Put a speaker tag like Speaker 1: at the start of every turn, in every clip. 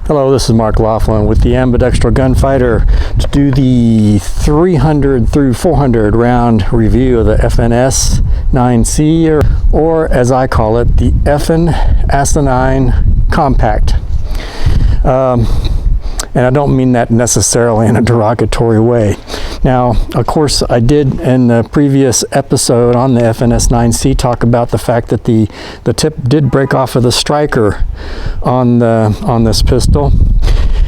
Speaker 1: Hello, this is Mark Laughlin with the Ambidextrous Gunfighter to do the 300 through 400 round review of the FNS9c, or as I call it, the FNS9 Compact. And I don't mean that necessarily in a derogatory way. Now, of course, I did in the previous episode on the FNS9c talk about the fact that the tip did break off of the striker on this pistol,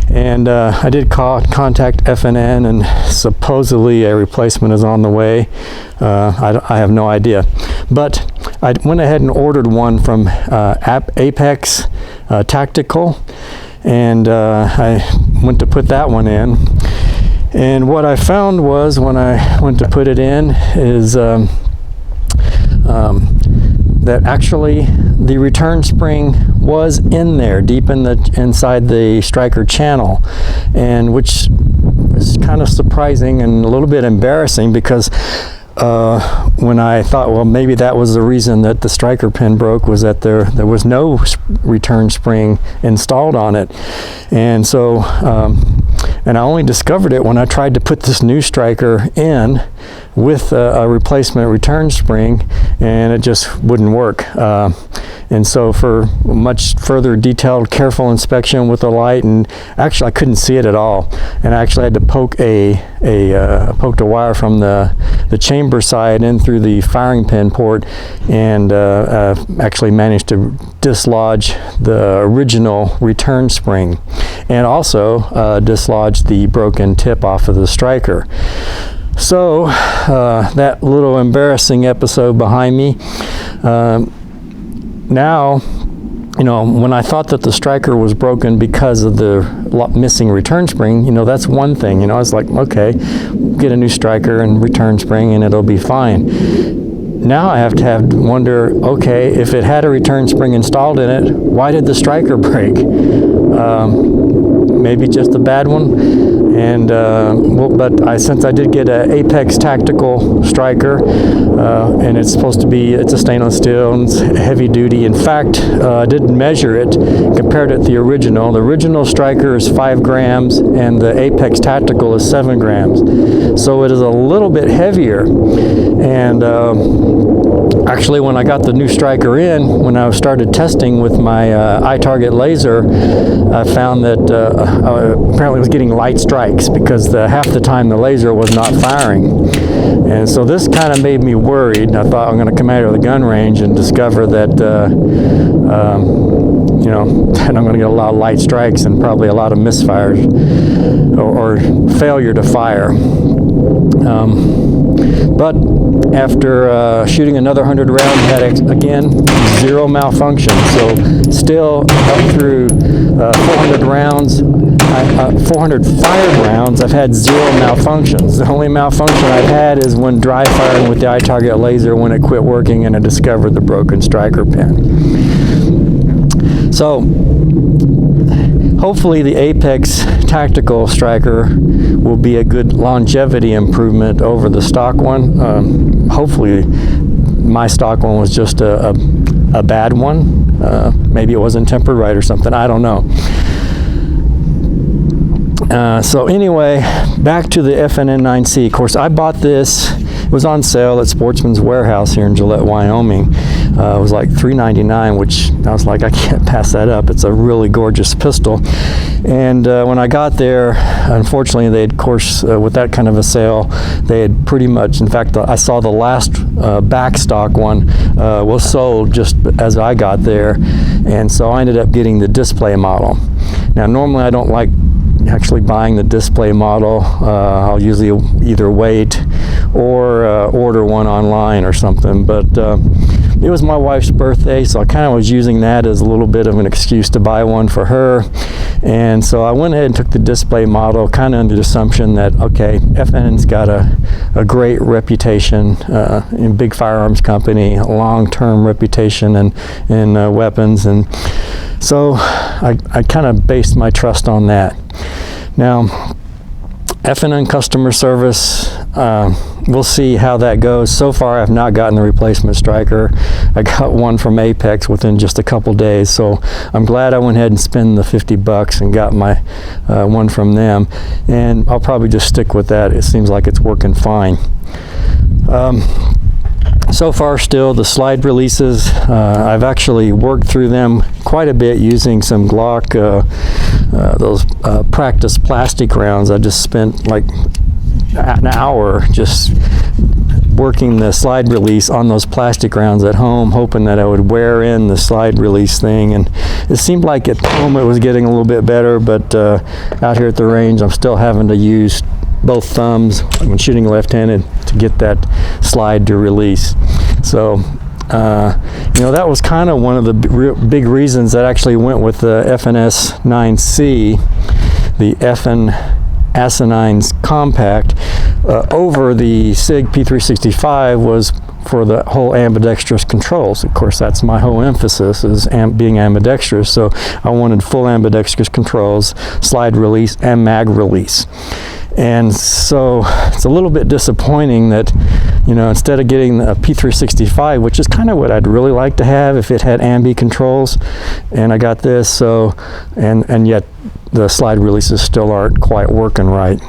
Speaker 1: and I did contact FNN, and supposedly a replacement is on the way. I have no idea, but I went ahead and ordered one from Apex Tactical, and I went to put that one in. And what I found was, when I went to put it in, is that actually the return spring was in there, deep inside the striker channel, and which is kind of surprising and a little bit embarrassing, because when I thought, well, maybe that was the reason that the striker pin broke, was that there was no return spring installed on it. And so and I only discovered it when I tried to put this new striker in with a replacement return spring, and it just wouldn't work. And so for much further detailed, careful inspection with the light, and actually I couldn't see it at all, and I actually had to poke a wire from the chamber side in through the firing pin port, and actually managed to dislodge the original return spring, and also dislodge the broken tip off of the striker. So that little embarrassing episode behind me. Now, you know, when I thought that the striker was broken because of the missing return spring, you know, that's one thing. You know, I was like, okay, get a new striker and return spring and it'll be fine. Now I have to wonder, okay, if it had a return spring installed in it, why did the striker break? Maybe just a bad one. And since I did get an Apex Tactical striker, and it's supposed to be, it's a stainless steel and it's heavy duty. In fact, I did measure it, compared it to the original. The original striker is 5 grams and the Apex Tactical is 7 grams. So it is a little bit heavier. And actually, when I got the new striker in, when I started testing with my iTarget laser, I found that apparently I was getting light strikes, because half the time the laser was not firing. And so this kind of made me worried. I thought, I'm going to come out of the gun range and discover that you know, that I'm going to get a lot of light strikes and probably a lot of misfires or failure to fire. But after shooting another 100 rounds, had again 0 malfunction. So still up through 400 rounds, 400 fired rounds, I've had 0 malfunctions. The only malfunction I've had is when dry firing with the iTarget laser, when it quit working and I discovered the broken striker pin. So hopefully the Apex Tactical striker will be a good longevity improvement over the stock one. Hopefully my stock one was just a bad one. Maybe it wasn't tempered right or something. I don't know. So anyway, back to the FNN9c. Of course, I bought this. It was on sale at Sportsman's Warehouse here in Gillette, Wyoming. It was like $3.99, which I was like, I can't pass that up. It's a really gorgeous pistol. And when I got there, unfortunately, they had, of course, with that kind of a sale, they had pretty much, in fact, I saw the last backstock one was sold just as I got there. And so I ended up getting the display model. Now, normally I don't like actually buying the display model. I'll usually either wait or order one online or something, but it was my wife's birthday, so I kind of was using that as a little bit of an excuse to buy one for her. And so I went ahead and took the display model, kind of under the assumption that, okay, FNN's got a great reputation in big firearms company, a long-term reputation in weapons, and so I kind of based my trust on that. Now, FNN customer service, we'll see how that goes. So far, I've not gotten the replacement striker. I got one from Apex within just a couple days, so I'm glad I went ahead and spent the $50 and got my one from them, and I'll probably just stick with that. It seems like it's working fine. So far, still, the slide releases, I've actually worked through them quite a bit using some Glock, those practice plastic rounds. I just spent like an hour just working the slide release on those plastic rounds at home, hoping that I would wear in the slide release thing. And it seemed like at home it was getting a little bit better, but out here at the range, I'm still having to use both thumbs when shooting left-handed to get that slide to release. So you know, that was kind of one of the big reasons that I actually went with the FNS9c, the FNS9c compact, over the SIG P365, was for the whole ambidextrous controls. Of course, that's my whole emphasis, is being ambidextrous, so I wanted full ambidextrous controls, slide release and mag release. And so it's a little bit disappointing that, you know, instead of getting a P365, which is kind of what I'd really like to have if it had ambi controls, and I got this, so, and yet the slide releases still aren't quite working right.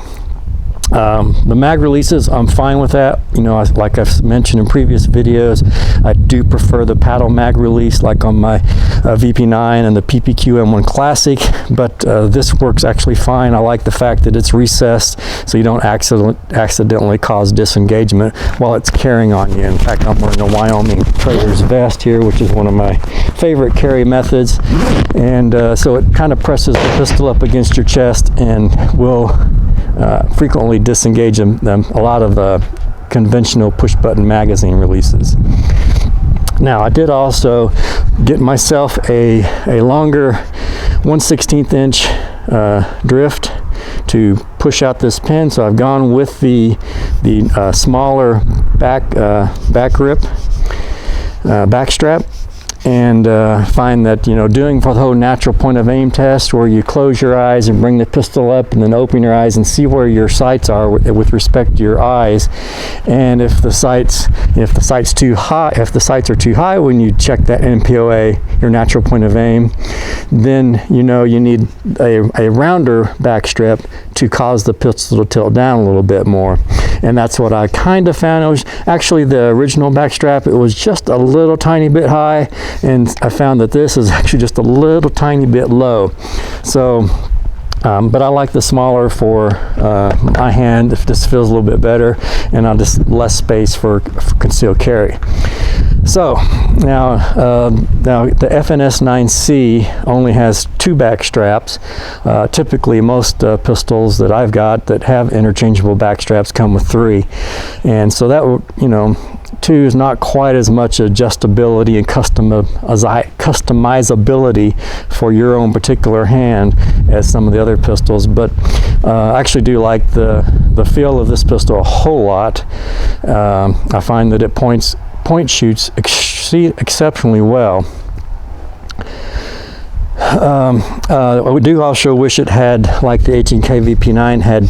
Speaker 1: The mag releases, I'm fine with that. You know, like I've mentioned in previous videos, I do prefer the paddle mag release, like on my VP9 and the PPQ M1 Classic, but this works actually fine. I like the fact that it's recessed, so you don't accidentally cause disengagement while it's carrying on you. In fact, I'm wearing a Wyoming Traders Vest here, which is one of my favorite carry methods, and so it kind of presses the pistol up against your chest and will frequently disengage them a lot of conventional push-button magazine releases. Now, I did also get myself a longer 1/16 inch drift to push out this pin, so I've gone with the smaller back grip backstrap. And find that, you know, doing for the whole natural point of aim test, where you close your eyes and bring the pistol up and then open your eyes and see where your sights are with respect to your eyes, and if the sights too high, if the sights are too high when you check that NPOA, your natural point of aim, then you know you need a rounder backstrap to cause the pistol to tilt down a little bit more. And that's what I kind of found. It was actually the original backstrap, it was just a little tiny bit high, and I found that this is actually just a little tiny bit low. So but I like the smaller for my hand, if this feels a little bit better, and I'll just less space for concealed carry. So now the FNS9c only has 2 back straps. Typically most pistols that I've got that have interchangeable back straps come with 3, and so that would, you know, 2 is not quite as much adjustability and customizability for your own particular hand as some of the other pistols, but I actually do like the feel of this pistol a whole lot. I find that it point shoots exceptionally well. I do also wish it had, like the 18K VP9 had,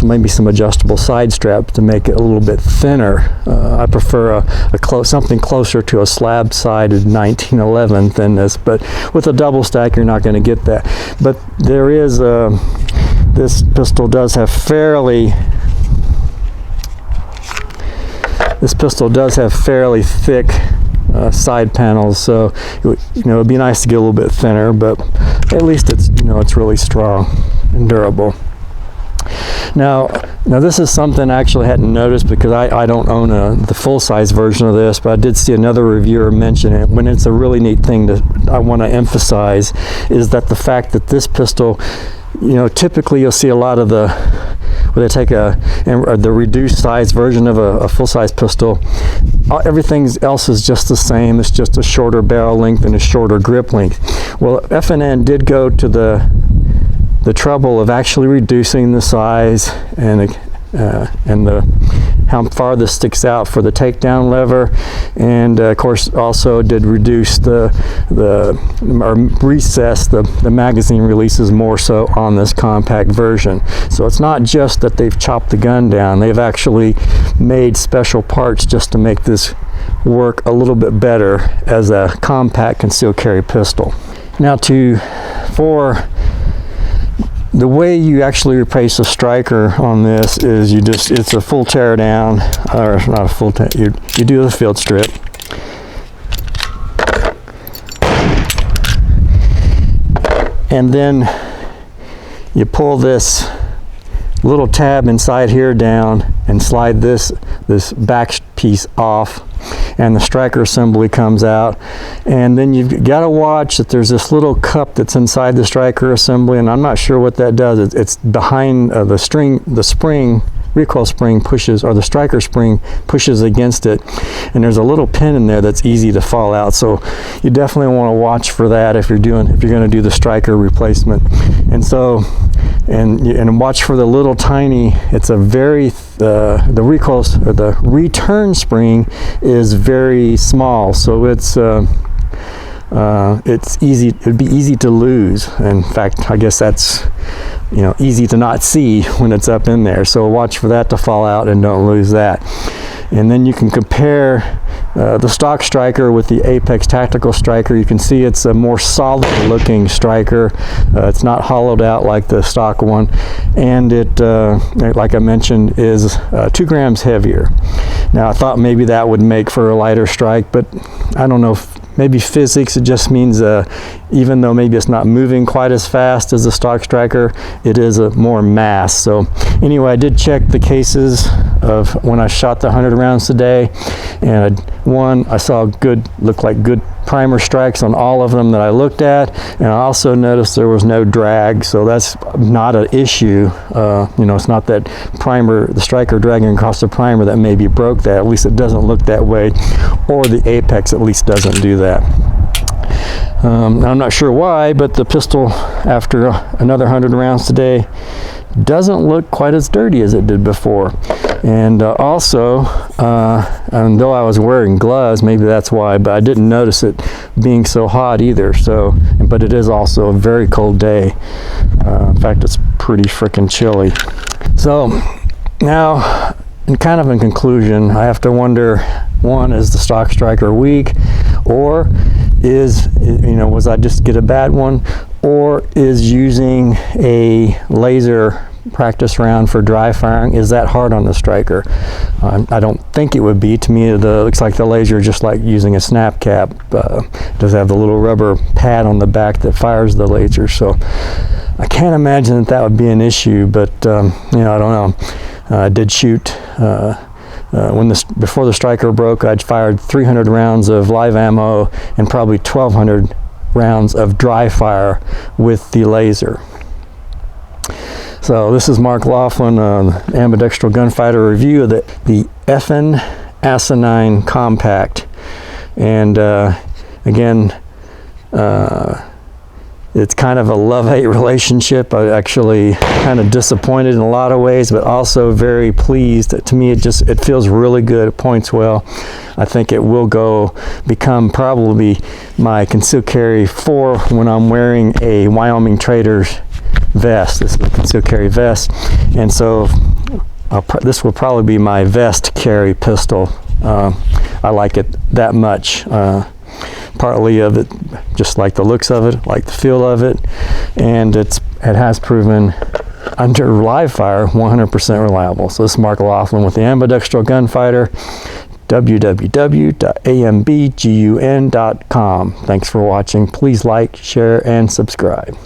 Speaker 1: maybe some adjustable side strap to make it a little bit thinner. I prefer something closer to a slab-sided 1911 than this, but with a double stack you're not going to get that. But there is this pistol does have fairly thick side panels, so you know, it'd be nice to get a little bit thinner, but at least it's, you know, it's really strong and durable. Now this is something I actually hadn't noticed because I don't own the full-size version of this, but I did see another reviewer mention it. When it's a really neat thing that I want to emphasize is that the fact that this pistol, you know, typically you'll see a lot of where they take the reduced size version of a full-size pistol. Everything else is just the same. It's just a shorter barrel length and a shorter grip length. Well, FNN did go to the trouble of actually reducing the size and and how far this sticks out for the takedown lever, and of course also did reduce or recess the magazine releases more so on this compact version. So it's not just that they've chopped the gun down, they've actually made special parts just to make this work a little bit better as a compact concealed carry pistol. Now for the way you actually replace a striker on this is it's a full tear down, or not a full tear, you do the field strip. And then you pull this little tab inside here down and slide this back piece off, and the striker assembly comes out. And then you've got to watch that there's this little cup that's inside the striker assembly, and I'm not sure what that does. It's behind the spring, recoil spring pushes, or the striker spring pushes against it, and there's a little pin in there that's easy to fall out. So you definitely want to watch for that if you're going to do the striker replacement. And so and watch for the little tiny, it's a very the recoil, or the return spring is very small, so it'd be easy to lose. In fact, I guess that's easy to not see when it's up in there, so watch for that to fall out and don't lose that. And then you can compare the stock striker with the Apex tactical striker. You can see it's a more solid looking striker. It's not hollowed out like the stock one, and it like I mentioned is 2 grams heavier. Now I thought maybe that would make for a lighter strike, but I don't know, maybe physics, it just means even though maybe it's not moving quite as fast as the stock striker, it is a more mass. So anyway, I did check the cases of when I shot the 100 rounds today, and I saw looked like good primer strikes on all of them that I looked at, and I also noticed there was no drag, so that's not an issue. It's not that the striker dragging across the primer that maybe broke that. At least it doesn't look that way, or the Apex at least doesn't do that. I'm not sure why, but the pistol after another 100 rounds today doesn't look quite as dirty as it did before. And also, and though I was wearing gloves, maybe that's why, but I didn't notice it being so hot either. So, but it is also a very cold day. In fact, it's pretty freaking chilly. So now, in conclusion, I have to wonder, one, is the stock striker weak, or was I just get a bad one, or is using a laser practice round for dry firing, is that hard on the striker? I don't think it would be. To me, it looks like the laser, just like using a snap cap, does have the little rubber pad on the back that fires the laser. So I can't imagine that would be an issue, but I don't know. I did shoot before the striker broke. I'd fired 300 rounds of live ammo and probably 1,200 rounds of dry fire with the laser. So this is Mark Laughlin, ambidextrous gunfighter review of the FNS9 compact, and again, it's kind of a love-hate relationship. I actually kind of disappointed in a lot of ways, but also very pleased. To me, it feels really good. It points well. I think it will become probably my concealed carry 4 when I'm wearing a Wyoming Traders vest. This is a concealed carry vest, and so this will probably be my vest carry pistol. I like it that much. Partly of it, just like the looks of it, like the feel of it, and it has proven under live fire 100% reliable. So this is Mark Laughlin with the Ambidextrous Gunfighter, www.ambgun.com. Thanks for watching. Please like, share, and subscribe.